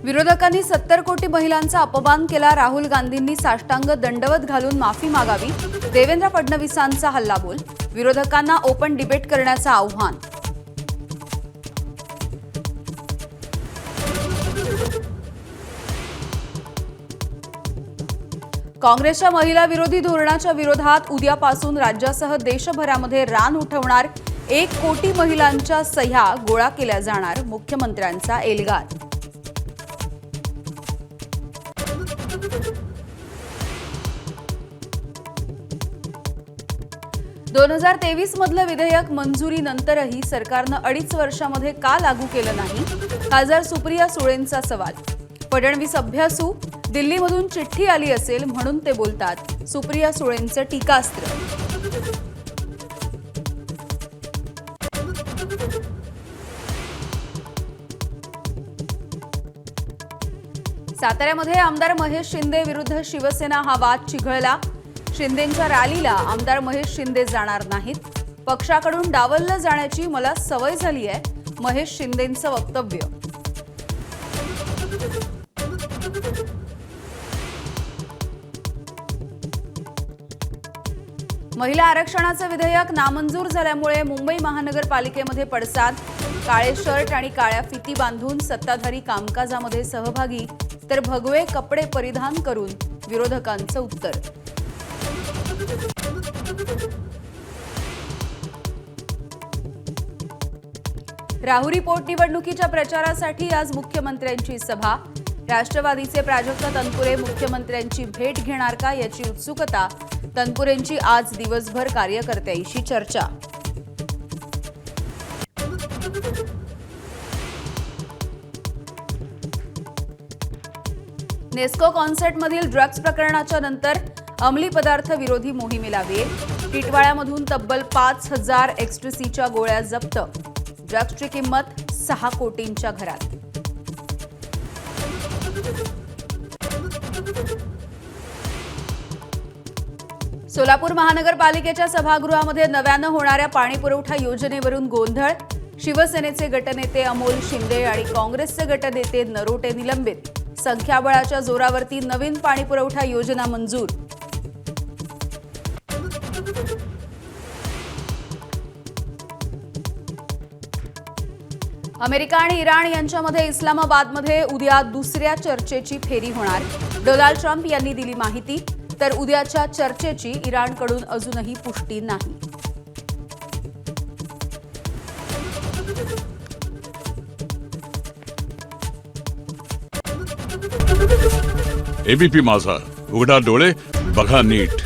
विरोधकांनी 70 कोटी महिलांचा अपमान केला। राहुल गांधींनी साष्टांग दंडवत घालून माफी मागावी। देवेंद्र फडणवीसांचा हल्लाबोल। विरोधकांना ओपन डिबेट करण्याचं आव्हान। काँग्रेसच्या महिला विरोधी धोरणाच्या विरोधात उद्यापासून राज्यासह देशभरामध्ये रान उठवणार। 1 कोटी महिलांच्या सह्या गोळा केल्या जाणार। मुख्यमंत्र्यांचा एल्गार। 2023 मधलं विधेयक मंजुरीनंतरही सरकारनं 2.5 वर्षांमध्ये का लागू केलं नाही? खासदार सुप्रिया सुळेंचा सवाल। फडणवीस अभ्यासू, दिल्लीमधून चिठ्ठी आली असेल म्हणून ते बोलतात। सुप्रिया सुळेंचं टीकास्त्र। साताऱ्यामध्ये आमदार महेश शिंदे विरुद्ध शिवसेना हा वाद चिघळला। शिंदेंच्या रॅलीला आमदार महेश शिंदे जाणार नाहीत। पक्षाकडून डावललं जाण्याची मला सवय झाली आहे, महेश शिंदेंचं वक्तव्य। महिला आरक्षणाचं विधेयक नामंजूर झाल्यामुळे मुंबई महानगरपालिकेमध्ये पडसाद। काळे शर्ट आणि काळ्या फिती बांधून सत्ताधारी कामकाजामध्ये सहभागी, तर भगवे कपडे परिधान करून विरोधकांचं उत्तर। राहुरी पोटनिवडणुकीच्या प्रचारासाठी आज मुख्यमंत्र्यांची सभा। राष्ट्रवादीचे प्राजक्त तनपुरे मुख्यमंत्र्यांची भेट घेणार का याची उत्सुकता। तनपुरेंची आज दिवसभर कार्यकर्त्यांशी चर्चा। नेस्को कॉन्सर्टमधील ड्रग्ज प्रकरणाच्या नंतर अंमली पदार्थ विरोधी मोहिमेला वेग। टिटवाळ्यामधून तब्बल 5000 एक्स्ट्रीसीच्या गोळ्या जप्त। ड्रग्जची किंमत 6 कोटींच्या घरात। सोलापूर महानगरपालिकेच्या सभागृहामध्ये नव्यानं होणाऱ्या पाणीपुरवठा योजनेवरून गोंधळ। शिवसेनेचे गटनेते अमोल शिंदे आणि काँग्रेसचे गटनेते नरोटे निलंबित। संख्याबळाच्या जोरावरती नवीन पाणीपुरवठा योजना मंजूर। अमेरिका आणि इराण यांच्यामध्ये इस्लामाबादमध्ये उद्या दुसऱ्या चर्चेची फेरी होणार। डोनाल्ड ट्रम्प यांनी दिली माहिती, तर उद्याच्या चर्चेची इराणकडून अजूनही पुष्टी नाही। एबीपी माझा, उघडा डोळे बघा नीट।